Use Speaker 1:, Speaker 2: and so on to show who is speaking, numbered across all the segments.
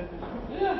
Speaker 1: S'il vous plaît.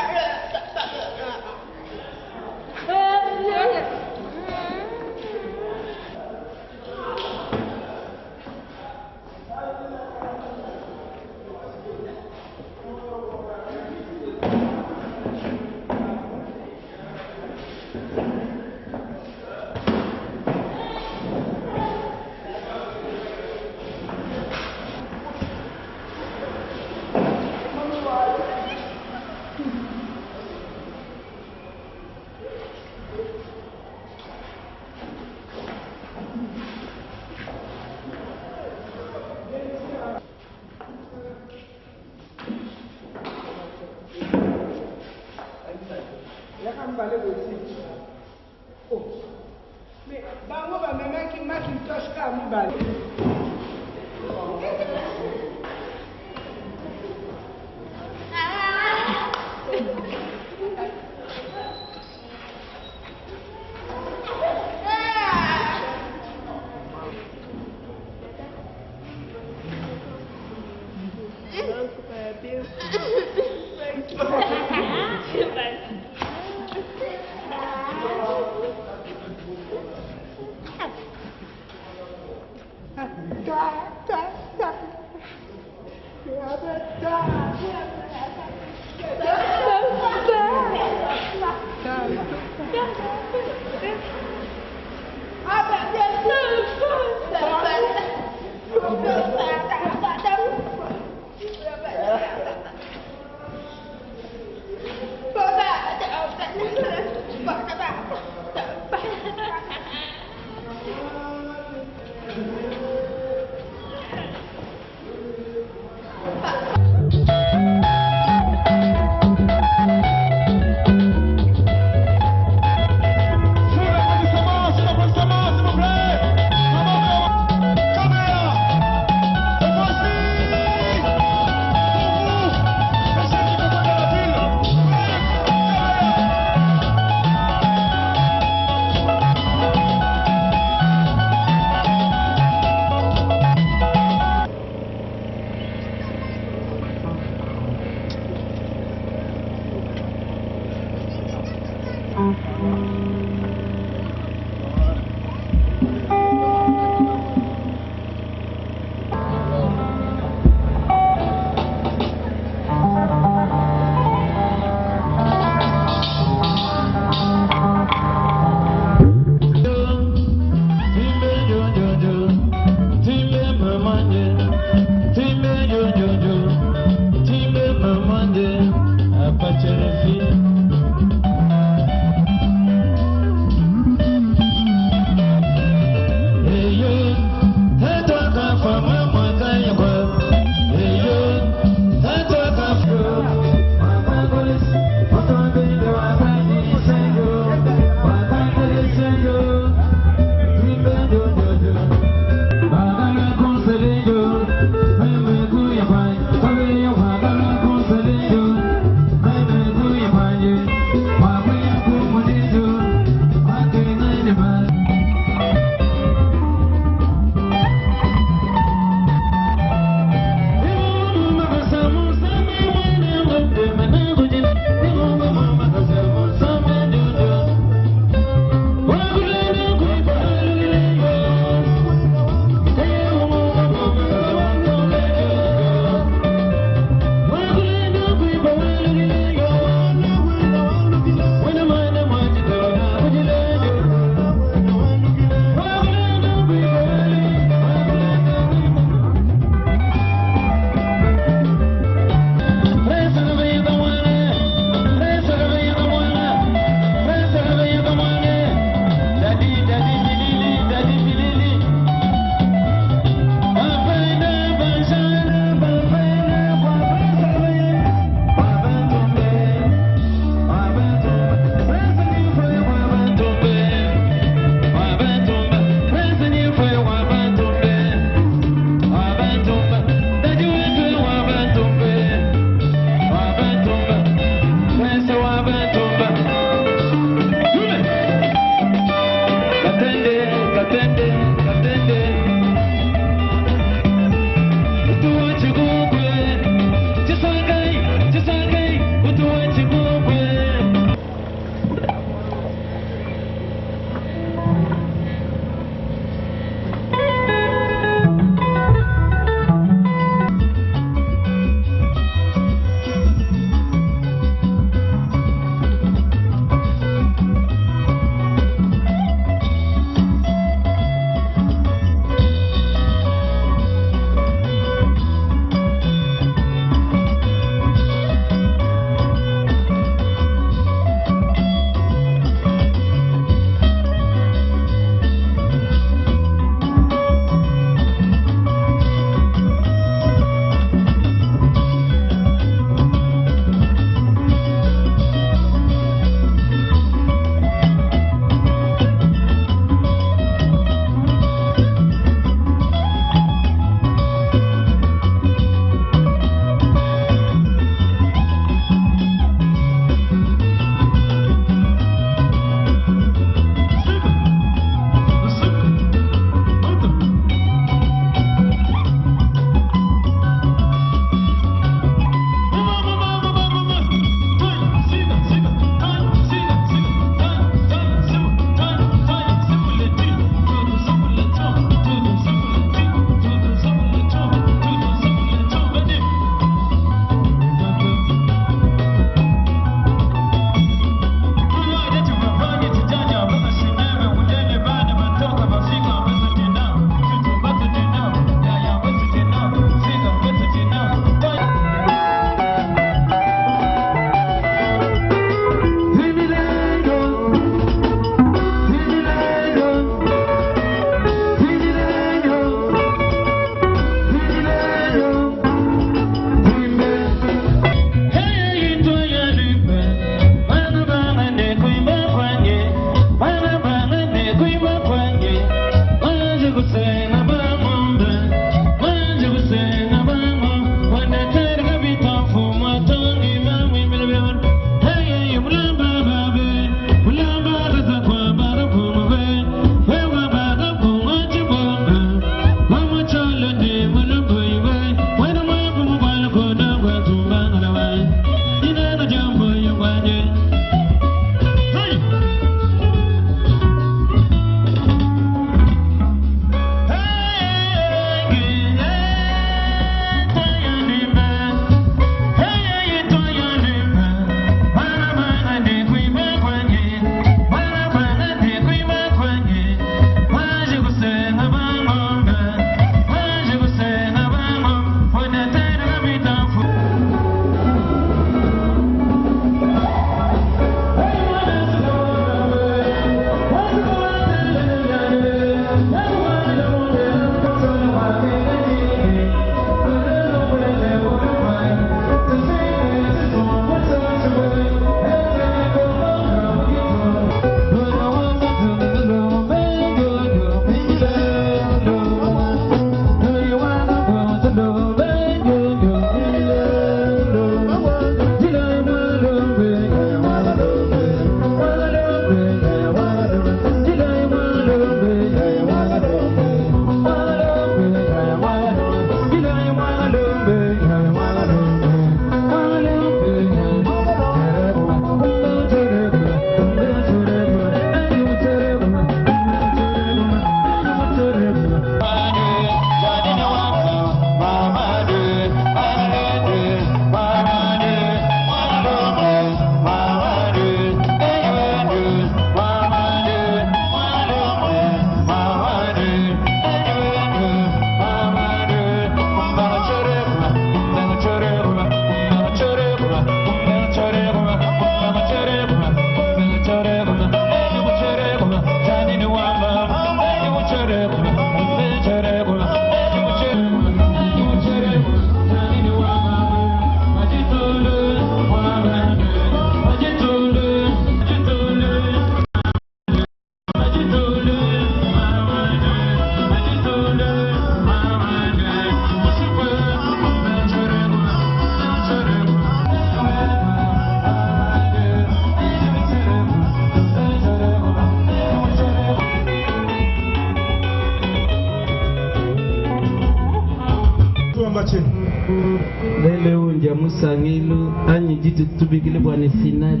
Speaker 1: Lele unja musangilu anyi jitu tubikile bwane final.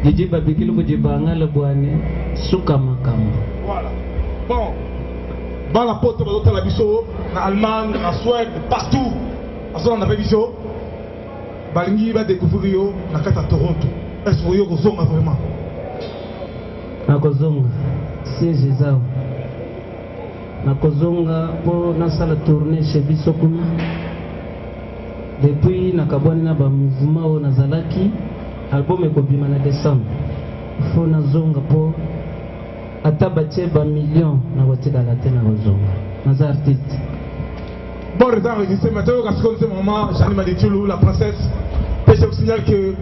Speaker 1: Jijiba bikile kujibangala bwane suka makama.
Speaker 2: Voilà. Bon. Dans la porte de la biso, en Allemagne, en Suède, partout. On a fait biso. Balingi va découvrir la carte à Toronto. Est-ce que vous avez vraiment?
Speaker 1: Nakozonga. Si Jésus. Nakozonga po nasala tournée chez biso kuna. Depuis nakabwani na ba mouvement o nazalaki album ekobima na décembre. Faut nazonga po atabatie ba million na kotika la tena kozonga. Naza artiste.
Speaker 2: Bon, les enregistrés maintenant, parce que ce moment, Janine Maditoulou, la princesse, et je vous signale que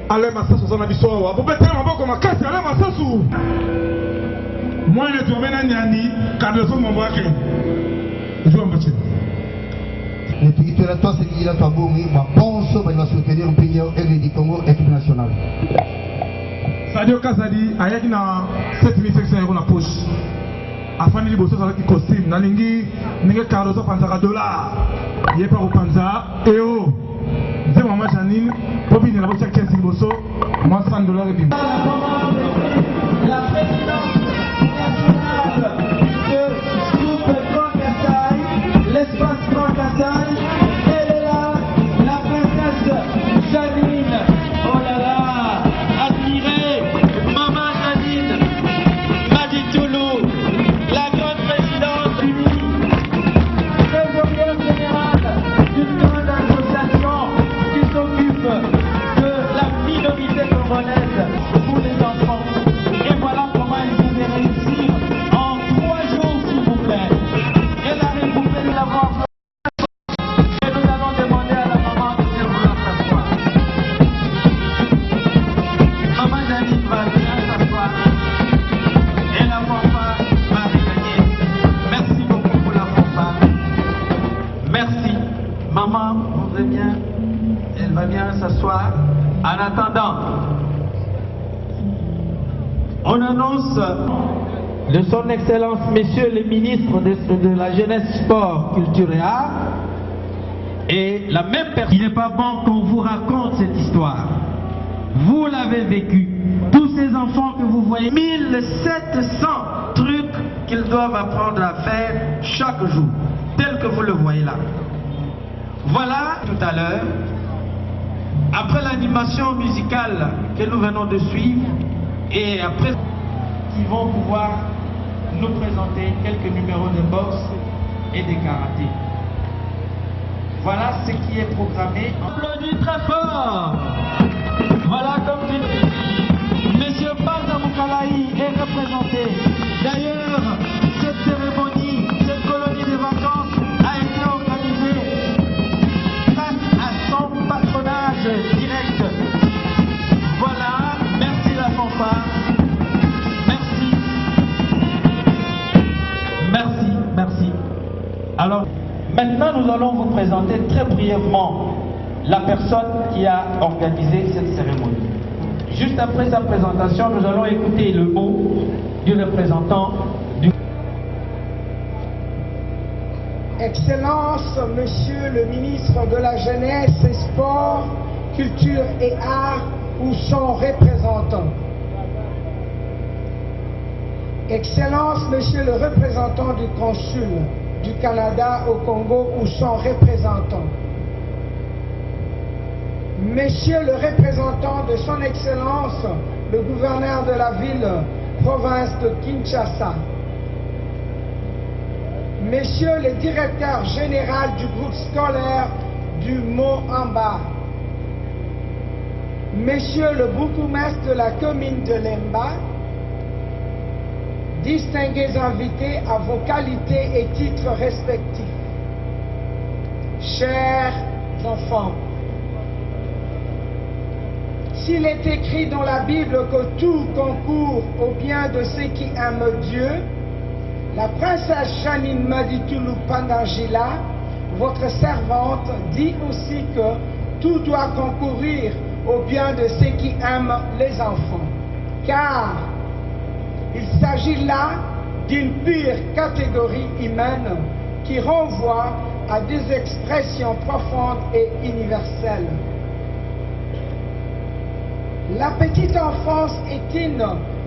Speaker 2: Alain Massas, on a dit ça, vous pouvez faire un peu comme un casse, Alain Massas ou moi, je suis un Niani, car je suis mon bras. Je joue un petit.
Speaker 3: Le territoire à toi, c'est qu'il a ta boum, moi, pense, il va soutenir un pays et du Congo, équipe nationale.
Speaker 2: Sadio Kazadi, il y a 7500 € dans la poche. Afin de bosser avec le costume, nalingi ninge karoso panzaka $, yé pas au panza et oh, c'est maman Janine, pour venir la bosse 15 bosso, moi $100 et bim.
Speaker 4: La présidence nationale de groupe Grand Kassai, l'espace Grand Kassai, elle est là, la princesse Janine, oh là là, admirée, maman Janine, Maditoulou. La grande présidente unie, trésorière générale d'une grande association qui s'occupe de la minorité congolaise pour les enfants. Et voilà comment ils pouvaient réussir en 3 jours, s'il vous plaît. Elle a regroupé la voix et nous allons demander à la maman de venir vouloir s'asseoir. Maman Janine va venir s'asseoir. Et la fanfare va regagner. Merci beaucoup pour la fanfare. Merci. Maman, vous allez bien? Elle va bien s'asseoir. En attendant, on annonce de son Excellence, Messieurs les ministres de la Jeunesse, Sport, Culture et Art. Et la même personne. Il n'est pas bon qu'on vous raconte cette histoire. Vous l'avez vécu. Tous ces enfants que vous voyez, 1700 trucs qu'ils doivent apprendre à faire chaque jour, tel que vous le voyez là. Voilà tout à l'heure, après l'animation musicale que nous venons de suivre, et après, ils vont pouvoir nous présenter quelques numéros de boxe et de karaté. Voilà ce qui est programmé. Applaudis très fort. Voilà comme tu dis. Monsieur Baza Moukalaï est représenté. D'ailleurs, cette cérémonie, cette colonie de vacances a été organisée grâce à son patronage direct. Voilà, merci la fanfare. Merci. Merci, merci. Alors, maintenant nous allons vous présenter très brièvement la personne qui a organisé cette cérémonie. Juste après sa présentation, nous allons écouter le mot du représentant du...
Speaker 5: Excellence, Monsieur le ministre de la Jeunesse et Sport, Culture et Art, ou son représentant. Excellence, Monsieur le représentant du consul du Canada au Congo, ou son représentant. Monsieur le représentant de son Excellence, le gouverneur de la ville, province de Kinshasa. Monsieur le directeur général du groupe scolaire du Mont-en-Bas. Monsieur le bourgmestre de la commune de Lemba. Distingués invités à vos qualités et titres respectifs. Chers enfants, s'il est écrit dans la Bible que tout concourt au bien de ceux qui aiment Dieu, la princesse Janine Maditoulou Pandangila, votre servante, dit aussi que tout doit concourir au bien de ceux qui aiment les enfants. Car il s'agit là d'une pure catégorie humaine qui renvoient à des expressions profondes et universelles. La petite enfance est une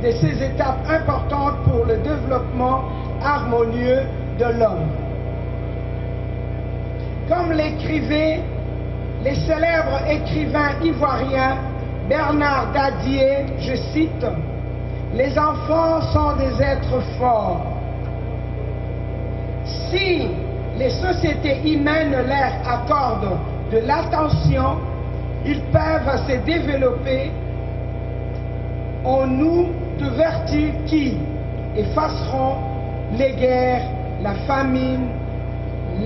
Speaker 5: de ces étapes importantes pour le développement harmonieux de l'homme. Comme l'écrivait le célèbre écrivain ivoirien Bernard Dadier, je cite, « Les enfants sont des êtres forts. Si les sociétés humaines leur accordent de l'attention, ils peuvent se développer en nous de vertus qui effaceront les guerres, la famine,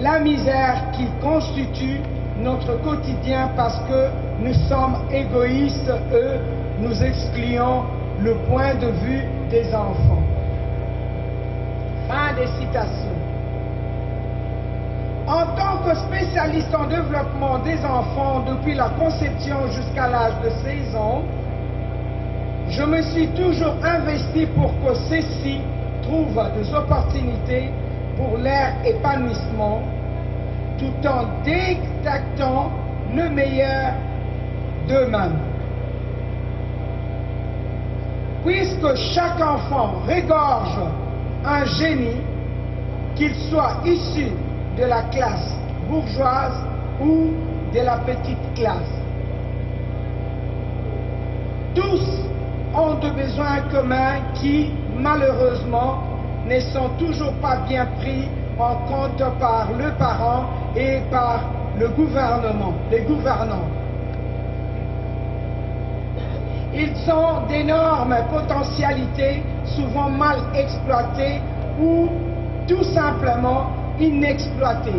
Speaker 5: la misère qui constituent notre quotidien parce que nous sommes égoïstes et nous excluons le point de vue des enfants. » Fin de citation. En tant que spécialiste en développement des enfants depuis la conception jusqu'à l'âge de 16 ans, je me suis toujours investi pour que ceux-ci trouvent des opportunités pour leur épanouissement, tout en détectant le meilleur d'eux-mêmes. Puisque chaque enfant regorge un génie, qu'il soit issu de la classe bourgeoise ou de la petite classe. Tous ont des besoins communs qui, malheureusement, ne sont toujours pas bien pris en compte par le parent et par le gouvernement, les gouvernants. Ils ont d'énormes potentialités, souvent mal exploitées ou tout simplement inexploitées.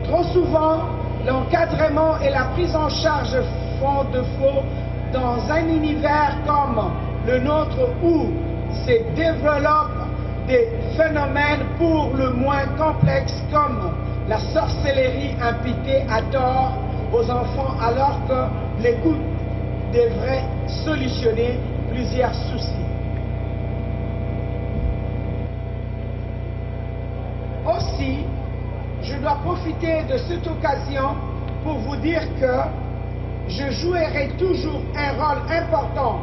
Speaker 5: Trop souvent, l'encadrement et la prise en charge font défaut dans un univers comme le nôtre où se développent des phénomènes pour le moins complexes comme la sorcellerie impliquée à tort aux enfants alors que l'écoute devrait solutionner plusieurs soucis. Aussi, je dois profiter de cette occasion pour vous dire que je jouerai toujours un rôle important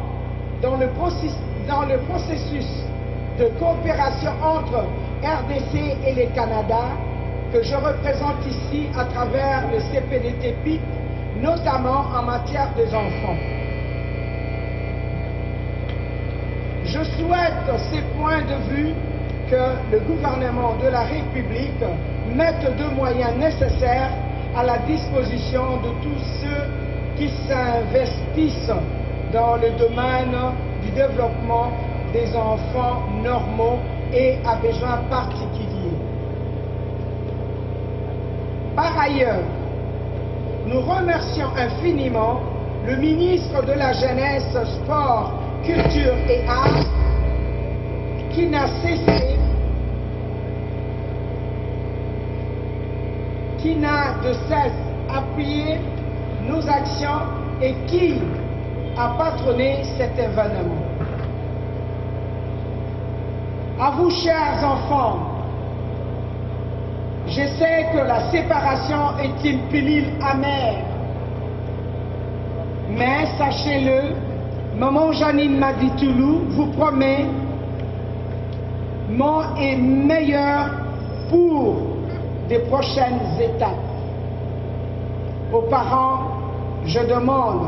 Speaker 5: dans le processus de coopération entre RDC et le Canada que je représente ici à travers le CPDT-PIC, notamment en matière des enfants. Je souhaite ces points de vue que le gouvernement de la République mette des moyens nécessaires à la disposition de tous ceux qui s'investissent dans le domaine du développement des enfants normaux et à besoins particuliers. Par ailleurs, nous remercions infiniment le ministre de la Jeunesse, Sport, Culture et Arts qui n'a cessé, qui n'a de cesse appuyé nos actions et qui a patronné cet événement. À vous, chers enfants, je sais que la séparation est une pilule amère, mais sachez-le, Maman Janine Maditoulou vous promet mon et meilleur pour des prochaines étapes. Aux parents, je demande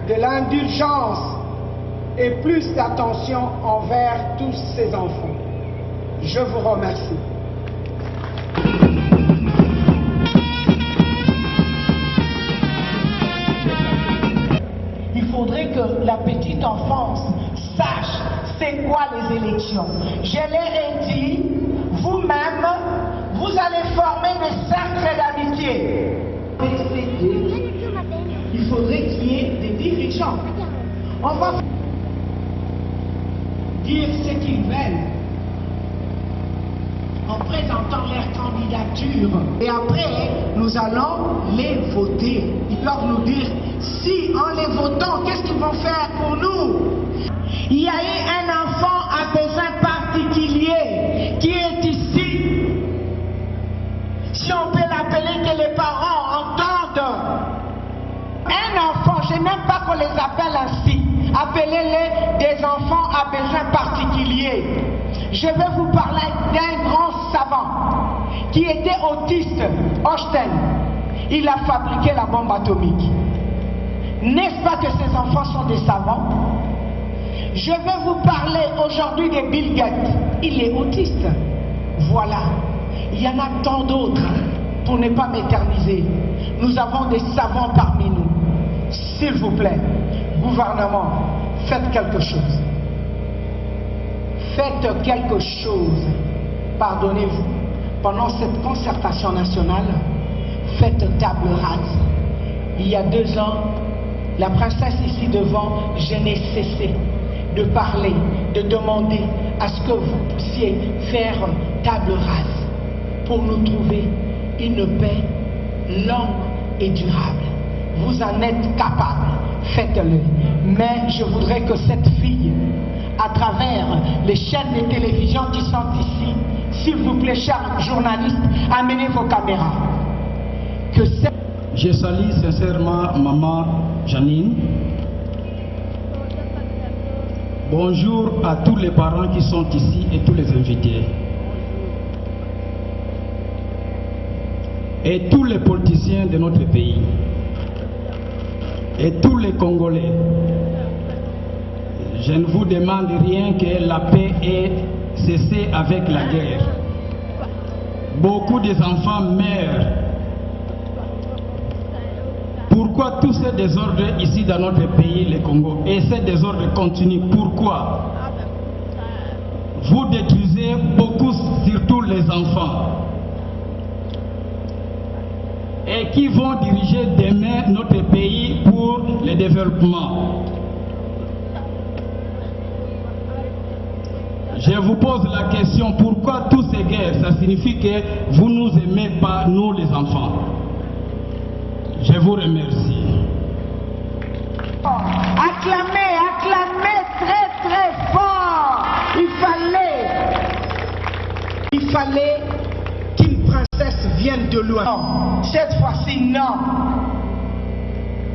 Speaker 5: de l'indulgence et plus d'attention envers tous ces enfants. Je vous remercie.
Speaker 6: Il faudrait que la petite enfance sache c'est quoi les élections. Je leur ai dit, vous-même, vous allez former des cercles d'amitié. Il faudrait qu'il y ait des dirigeants. On va dire ce qu'ils veulent en présentant leur candidature. Et après, nous allons les voter. Ils doivent nous dire si en les votant, qu'est-ce qu'ils vont faire pour nous. Il y a eu un enfant à besoin particulier besoins particuliers. Je vais vous parler d'un grand savant qui était autiste, Einstein. Il a fabriqué la bombe atomique. N'est-ce pas que ces enfants sont des savants? Je vais vous parler aujourd'hui de Bill Gates. Il est autiste. Voilà. Il y en a tant d'autres. Pour ne pas m'éterniser, nous avons des savants parmi nous. S'il vous plaît, gouvernement, faites quelque chose. Faites quelque chose. Pardonnez-vous. Pendant cette concertation nationale, faites table rase. Il y a 2 ans, la princesse ici devant, je n'ai cessé de parler, de demander à ce que vous puissiez faire table rase pour nous trouver une paix longue et durable. Vous en êtes capable, faites-le. Mais je voudrais que cette fille, à travers les chaînes de télévision qui sont ici, s'il vous plaît, chers journalistes, amenez vos caméras. Que
Speaker 7: je salue sincèrement maman Janine. Bonjour à tous les parents qui sont ici et tous les invités. Et tous les politiciens de notre pays. Et tous les Congolais. Je ne vous demande rien que la paix ait cessé avec la guerre. Beaucoup des enfants meurent. Pourquoi tous ces désordres ici dans notre pays, le Congo, et ces désordres continuent? Pourquoi? Vous détruisez beaucoup, surtout les enfants. Et qui vont diriger demain notre pays pour le développement? Je vous pose la question, pourquoi toutes ces guerres? Ça signifie que vous ne nous aimez pas, nous les enfants. Je vous remercie.
Speaker 6: Acclamez, acclamez très très fort. Il fallait qu'une princesse vienne de loin. Non. Cette fois-ci, non.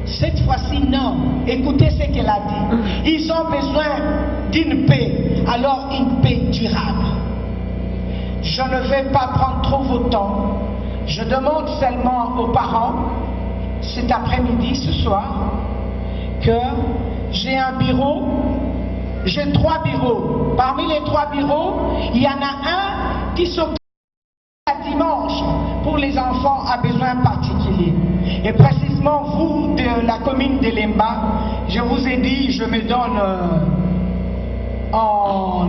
Speaker 6: Cette fois-ci, non. Écoutez ce qu'elle a dit. Ils ont besoin d'une paix, alors une paix durable. Je ne vais pas prendre trop votre temps. Je demande seulement aux parents, cet après-midi, ce soir, que j'ai un bureau, j'ai 3 bureaux. Parmi les 3 bureaux, il y en a un qui s'occupe dimanche pour les enfants à besoins particuliers. Et précisément, vous, de la commune de Lemba, je vous ai dit, je me donne en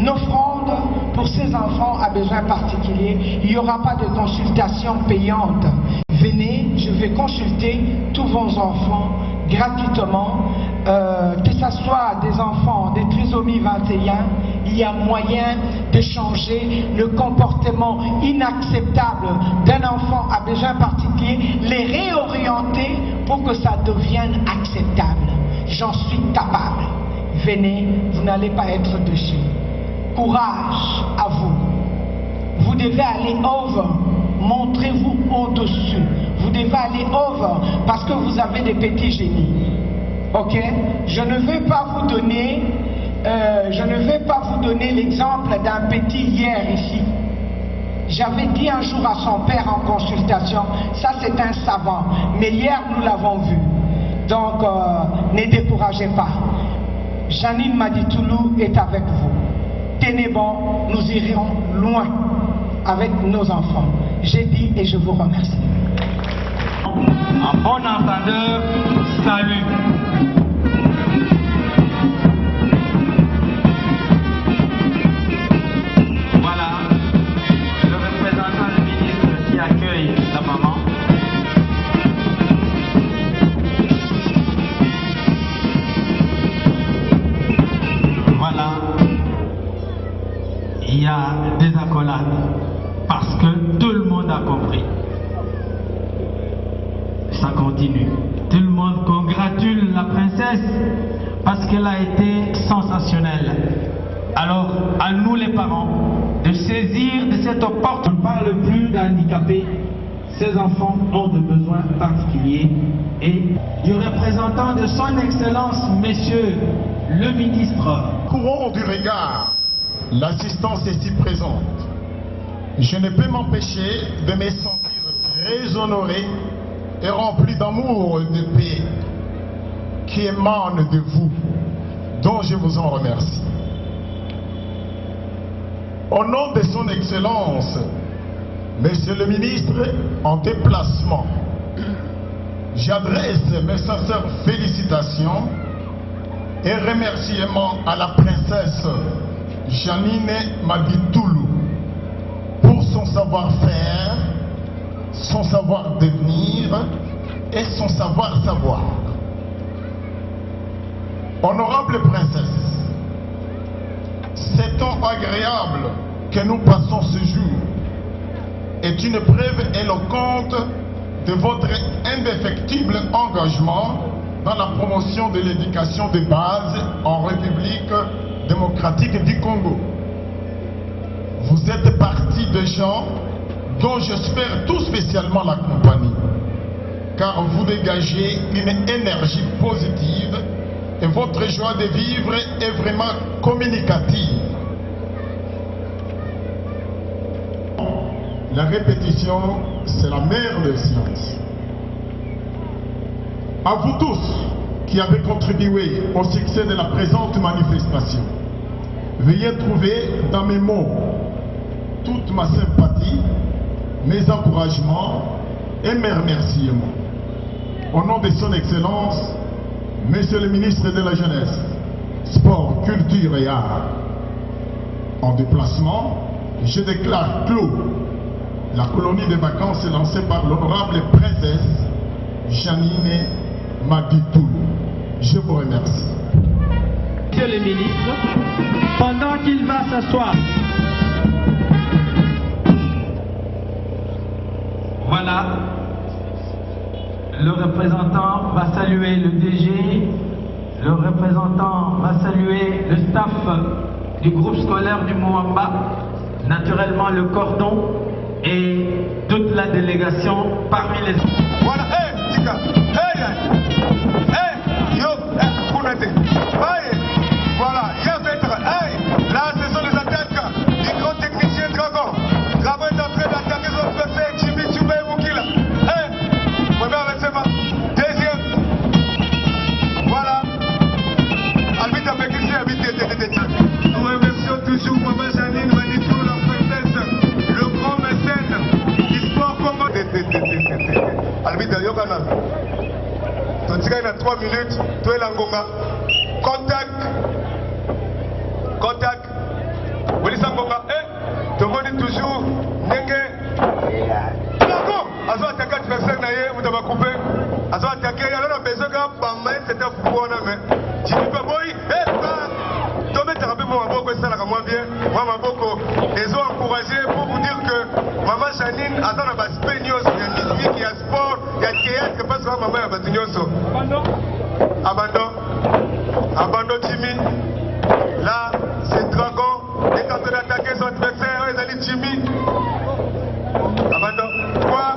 Speaker 6: offrande pour ces enfants à besoins particuliers. Il n'y aura pas de consultation payante. Venez, je vais consulter tous vos enfants gratuitement, que ce soit des enfants de trisomie 21, il y a moyen de changer le comportement inacceptable d'un enfant à besoins particuliers, les réorienter pour que ça devienne acceptable. J'en suis capable. Venez, vous n'allez pas être déchus. Courage à vous. Vous devez aller over. Montrez-vous au-dessus. Vous devez aller over parce que vous avez des petits génies. Ok? Je ne vais pas vous donner l'exemple d'un petit hier ici. J'avais dit un jour à son père en consultation, ça c'est un savant, mais hier nous l'avons vu. Donc ne découragez pas. Janine Maditoulou est avec vous. Tenez bon, nous irons loin avec nos enfants. J'ai dit et je vous remercie.
Speaker 8: En bon entendeur, salut. Voilà, le représentant du ministre qui accueille la maman. Voilà, il y a des accolades parce que tout le monde a compris. Ça continue. Tout le monde congratule la princesse parce qu'elle a été sensationnelle. Alors, à nous les parents, de saisir de cette opportunité. On ne parle plus d'handicapés. Ces enfants ont des besoins particuliers. Et du représentant de son Excellence, Monsieur le ministre
Speaker 9: parcourant du regard l'assistance ici présente, je ne peux m'empêcher de me sentir très honoré et rempli d'amour et de paix qui émane de vous, dont je vous en remercie. Au nom de son Excellence, Monsieur le ministre en déplacement, j'adresse mes sincères félicitations et remerciements à la princesse Janine Maditoulou pour son savoir-faire, son savoir-devenir et son savoir-savoir. Honorable princesse, cet temps agréable que nous passons ce jour est une preuve éloquente de votre indéfectible engagement dans la promotion de l'éducation de base en République démocratique du Congo. Vous êtes partie de gens dont j'espère tout spécialement la compagnie, car vous dégagez une énergie positive et votre joie de vivre est vraiment communicative. La répétition, c'est la mère des sciences. À vous tous qui avez contribué au succès de la présente manifestation, veuillez trouver dans mes mots toute ma sympathie, mes encouragements et mes remerciements. Au nom de son Excellence, Monsieur le ministre de la Jeunesse, Sport, Culture et Arts, en déplacement, je déclare clos la colonie de vacances lancée par l'honorable princesse Janine Maditoulou. Je vous remercie.
Speaker 8: Monsieur le ministre, pendant qu'il va s'asseoir. Voilà, le représentant va saluer le DG, le représentant va saluer le staff du groupe scolaire du Moamba, naturellement le cordon et toute la délégation parmi les...
Speaker 2: Voilà, hey, Tika, hey, yo, Kounate, hey, voilà, Yavetra, hey, là ce sont les attaques du grand technicien Dragon. Dragon est en train d'attaquer son préfet, Jimmy Tchoubé Moukila. Hey, premier receveur, deuxième, voilà, Albite avec ici, Albite, nous remercions toujours Maman Janine Maditoulou, la princesse, le grand mécène du sport commun. Albite, Yokana. Il y a 3 minutes, tout est l'angonga. Contact. Vous dites Angonga, tout le monde est toujours Nenge. D'accord. Azo attaqué adversaire naïe, vous avez coupé. Azo attaqué, il y a besoin de Bamaï, c'était fou, mais tu dis pas, boy, Tomé Tarabé, mon aboko, ça l'a moins bien. Moi, ma boko, ils ont encouragé pour vous dire que Maman Janine attend la base peigneuse, il y a musique, il y a sport, il y a théâtre, que passe maman à Batignoso. Abandon Jimmy. Là, c'est Dragon. Il est en train d'attaquer son adversaire, ils allaient Jimmy. Abandon. Quoi?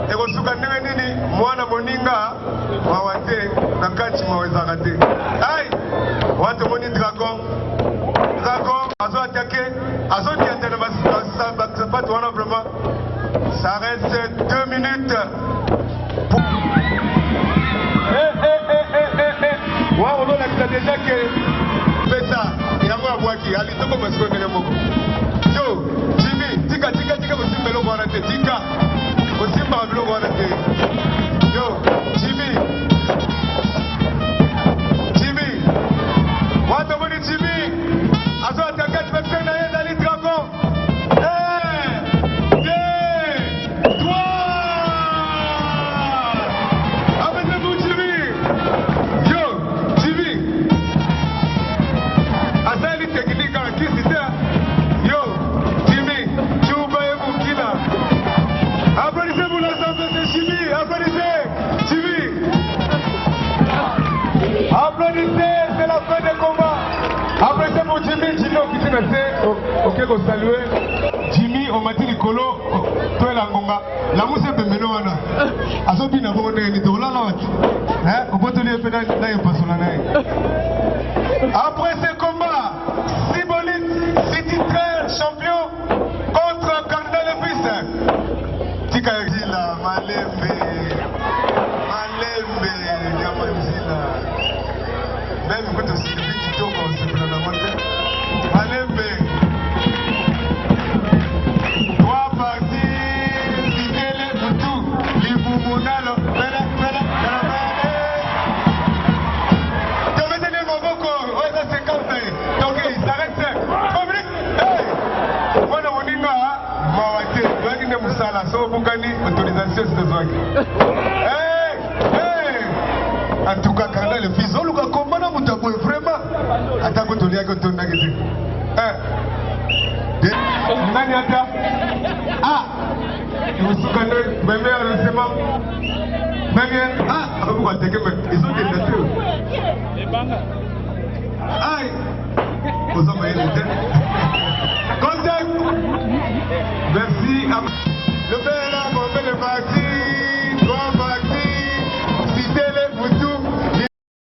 Speaker 2: Et vous souvenez nini? Moi, na moninga, mawate, na kachi mawezarate. Aïe! Wate moni Dragon. Dragon, azo attaqué. Azo dit à Tanabas, vraiment. Ça reste 2 minutes. On a déjà que Pesa, il y a un bois qui a l'ité comme un second élément. Yo, Jimmy, tika, vous simbez le bois tika, vous simbez le bois yo, Jimmy, what the money, Jimmy? Azo attaqué, tu vas faire naïe dans les dragons. C'est la fin des combats. Après c'est pour Jimmy qui s'est resté. Ok, qu'on salue. Jimmy, on m'a dit Nicolo, toi la Ngonga. La mousse est bemeno wana. Asobi na bonne ni dola la. On peut te dire peut-être là il passe la. Après c'est comme
Speaker 10: so bukani autorisation sitazwaki. En tout cas, quand le fils, on l'a commandé, on t'a vraiment. Attends, que tu l'as que tu n'as pas dit. Nani ata? Ah! Ils vont se connaître, même récemment. Même ah! Pourquoi t'es que ils ont des nature. Aïe! Aux hommes, il y a des